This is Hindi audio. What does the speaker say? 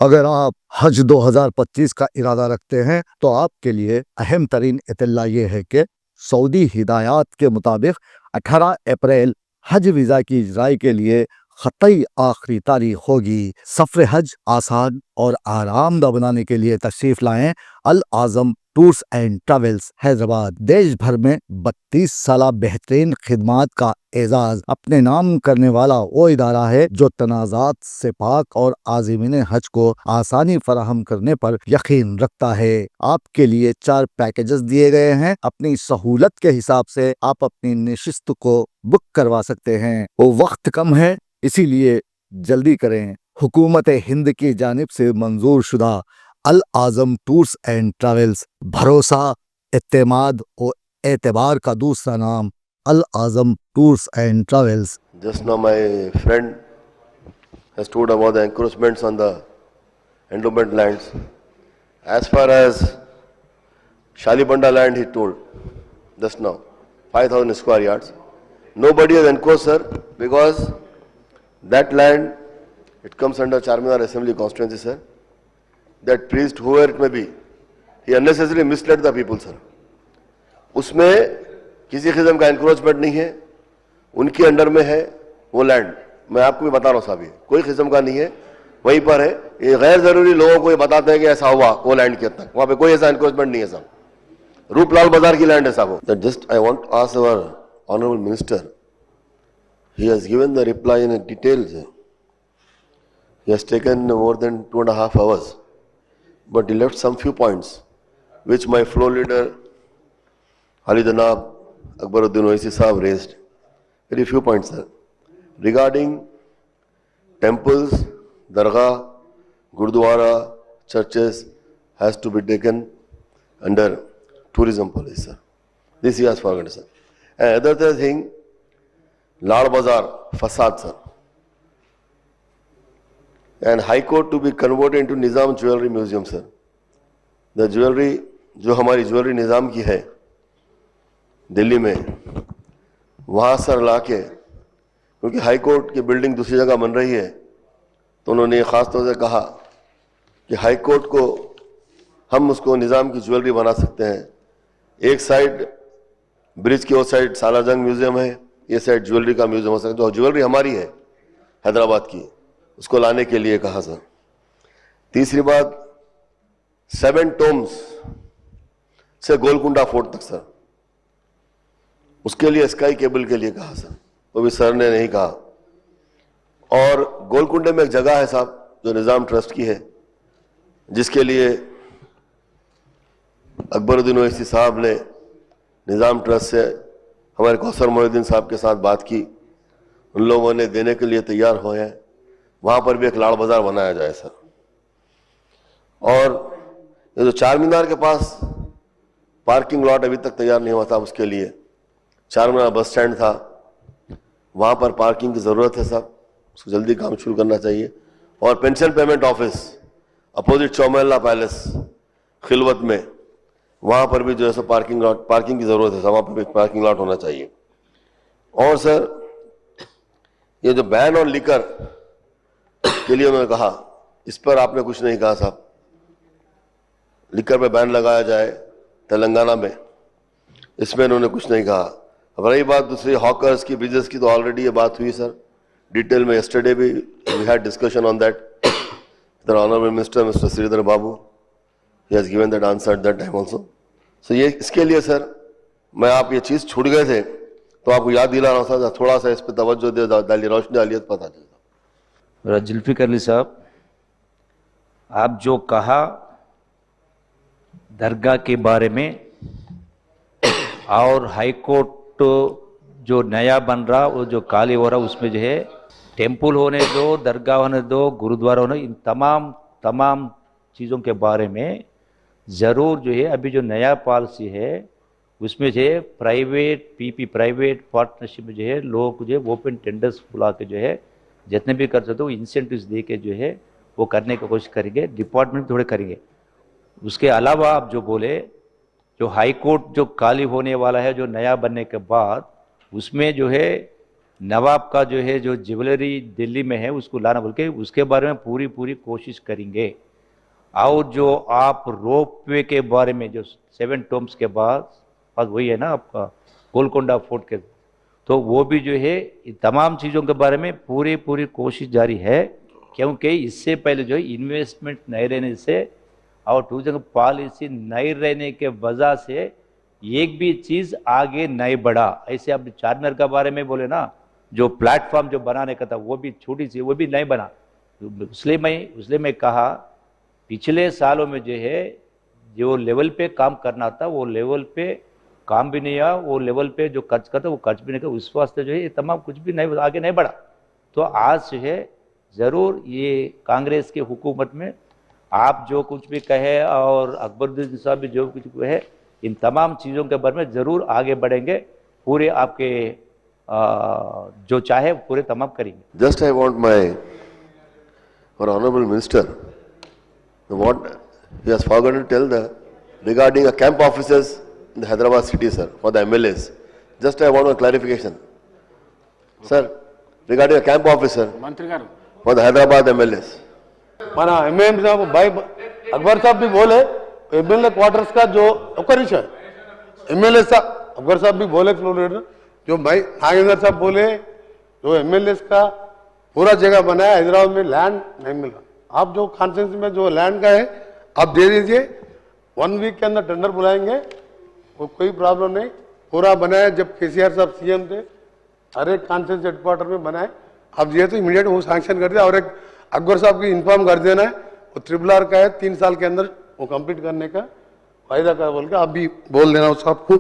अगर आप हज 2025 का इरादा रखते हैं तो आपके लिए अहम तरीन इत्तला ये है कि सऊदी हिदायत के मुताबिक 18 अप्रैल हज वीज़ा की इजराई के लिए ख़तई आखिरी तारीख होगी। सफ़र हज आसान और आरामदा बनाने के लिए तशरीफ़ लाएं अल Azam tours and travels Hyderabad. देश भर में 32 साल बेहतरीन खिदमात का एजाज अपने नाम करने वाला वो इदारा है जो तनाज़ात से पाक और आज़मीन हज को आसानी फराहम करने पर यकीन रखता है। आपके लिए 4 पैकेजेस दिए गए हैं। अपनी सहूलत के हिसाब से आप अपनी नशिस्त को बुक करवा सकते हैं। वो वक्त कम है, इसीलिए जल्दी करें। हुकूमत हिंद की जानिब से मंजूर शुदा Al Azam tours and travels, भरोसा, इत्तेमाद और एतबार का दूसरा नाम Al Azam tours and travels. Just now my friend has told about the encroachments on the endowment lands. As far as Shalibanda land, he told just now, 5,000 square yards. Nobody has encroached, sir, because that land, it comes under Charminar Assembly constituency, sir. That priest, whoever it may be, he unnecessarily misled the people, sir. उसमें किसी किस्म का एनक्रोचमेंट नहीं है, उनके अंडर में है वो लैंड। मैं आपको भी बता रहा हूँ साहब, ये कोई किस्म का नहीं है, वहीं पर है। ये गैर जरूरी लोगों को ये बताते हैं कि ऐसा हुआ वो लैंड के तक, वहां पे कोई ऐसा एनक्रोचमेंट नहीं है साहब। रूपलाल बाजार की लैंड है साहब। That just I want to ask our honourable minister, he has given the reply in details. He has taken more than 2.5 hours, but he left some few points which my floor leader Ali Janab Akbaruddin Owaisi Sahab raised. Very few points, sir. Regarding temples, dargah, gurdwara, churches has to be taken under tourism policy, sir. This he has forgotten, sir. And other thing, Lal Bazaar, facade, sir. And High Court to be converted into Nizam Jewelry Museum, sir. The jewelry, जो हमारी ज्वेलरी निज़ाम की है दिल्ली में, वहाँ सर लाके, क्योंकि हाई कोर्ट की बिल्डिंग दूसरी जगह बन रही है, तो उन्होंने ख़ास तौर से कहा कि हाई कोर्ट को हम उसको निज़ाम की ज्वेलरी बना सकते हैं। एक साइड ब्रिज की, वो साइड सालारजंग म्यूज़ियम है, ये साइड ज्वेलरी का म्यूज़ियम हो सकता है। जो ज्वेलरी हमारी है हैदराबाद की, उसको लाने के लिए कहा सर। तीसरी बात, 7 टोम्स से गोलकुंडा फोर्ट तक सर, उसके लिए स्काई केबल के लिए कहा सर, वो भी सर ने नहीं कहा। और गोलकुंडे में एक जगह है साहब जो निज़ाम ट्रस्ट की है, जिसके लिए अकबरुद्दीन ओवैसी साहब ने निज़ाम ट्रस्ट से हमारे कौसर मोहिउद्दीन साहब के साथ बात की, उन लोगों ने देने के लिए तैयार हुए हैं। वहाँ पर भी एक लाड़ बाजार बनाया जाए सर। और ये जो चार मीनार के पास पार्किंग लॉट अभी तक तैयार नहीं हुआ था, उसके लिए चार मीनार बस स्टैंड था, वहाँ पर पार्किंग की ज़रूरत है साहब, उसको जल्दी काम शुरू करना चाहिए। और pension payment office opposite Chaumahla palace Khilwat में, वहाँ पर भी जो है सो पार्किंग की ज़रूरत है, वहाँ पर भी पार्किंग लॉट होना चाहिए। और सर, ये जो बैन ऑन लिकर के लिए उन्होंने कहा, इस पर आपने कुछ नहीं कहा साहब। लिकर पे बैन लगाया जाए तेलंगाना में, इसमें इन्होंने कुछ नहीं कहा। अब रही बात दूसरी हॉकर्स की, ब्रिजेस की, तो ऑलरेडी ये बात हुई सर डिटेल में। यस्टरडे भी we had discussion on that. The honourable minister mister Sridhar Babu, he has given that answer at that time also. So ये इसके लिए सर, मैं आप ये चीज़ छूट गए थे तो आपको याद दिला रहा था, थोड़ा सा इस पर तवज्जो दे, रोशनी डालिए, पता चलता। जुल्फिकार अली साहब, आप जो कहा दरगाह के बारे में और हाई कोर्ट जो नया बन रहा, वो जो काली हो रहा, उसमें जो है टेम्पल होने दो, दरगाह होने दो, गुरुद्वारा होने, इन तमाम चीज़ों के बारे में ज़रूर जो है अभी जो नया पॉलिसी है उसमें जो है प्राइवेट पार्टनरशिप में जो है लोग जो है ओपन टेंडर्स बुला के जो है जितने भी कर सकते हो इंसेंटिव्स दे के जो है वो करने की कोशिश करेंगे, डिपार्टमेंट थोड़े करेंगे। उसके अलावा आप जो बोले, जो हाई कोर्ट जो खाली होने वाला है जो नया बनने के बाद, उसमें जो है नवाब का जो है जो ज्वेलरी दिल्ली में है उसको लाना बोल के उसके बारे में पूरी पूरी कोशिश करेंगे। और जो आप रोपवे के बारे में जो 7 टॉम्स के बाद वही है ना आपका गोलकोंडा फोर्ट के, तो वो भी जो है तमाम चीज़ों के बारे में पूरी पूरी कोशिश जारी है, क्योंकि इससे पहले जो है इन्वेस्टमेंट नहीं रहने से और टूरिज्म पॉलिसी नहीं रहने के वजह से एक भी चीज़ आगे नहीं बढ़ा। ऐसे आप चारमीनार के बारे में बोले ना, जो प्लेटफॉर्म जो बनाने का था वो भी छोटी सी वो भी नहीं बना। इसलिए मैं कहा पिछले सालों में जो है जो लेवल पे काम करना था वो लेवल पे काम भी नहीं आया, वो लेवल पे जो खर्च करता वो खर्च भी नहीं किया, उस वास्ते जो है ये तमाम कुछ भी नहीं आगे नहीं बढ़ा। तो आज जो है ज़रूर ये कांग्रेस की हुकूमत में आप जो कुछ भी कहे और अकबरुद्दीन साहब भी जो कुछ कहे, इन तमाम चीज़ों के बारे में ज़रूर आगे बढ़ेंगे, पूरे आपके जो चाहे पूरे तमाम करेंगे। Just I want my honorable minister, what he has forgotten to tell regarding a camp officers in the Hyderabad city, sir, for the MLAs. Just I want a clarification, sir, regarding a camp officer मंत्री गाరు for the Hyderabad MLAs. మన ఎంఎం साहब भाई अकबर साहब भी बोले एमएलए क्वार्टर्स का जो ओकरिश है, एमएलए साहब अकबर साहब भी बोले फ्लोरिडा, जो भाई नागेंद्र साहब बोले जो एमएलए का पूरा जगह बनाया हैदराबाद में लैंड नहीं मिल रहा, आप जो कॉन्फ्रेंस में जो लैंड का है आप दे दीजिए, 1 वीक के अंदर टेंडर बुलाएंगे, कोई प्रॉब्लम नहीं, पूरा बनाया। जब केसीआर साहब सीएम थे हर एक कॉन्फ्रेंस हेडक्वार्टर में बनाए, आप दिए तो इमीडिएट वो सैंक्शन कर दिया। और एक अकबर साहब की इन्फॉर्म कर देना है वो RRR का है, 3 साल के अंदर वो कंप्लीट करने का फायदा का बोल के आप भी बोल देना उस आपको।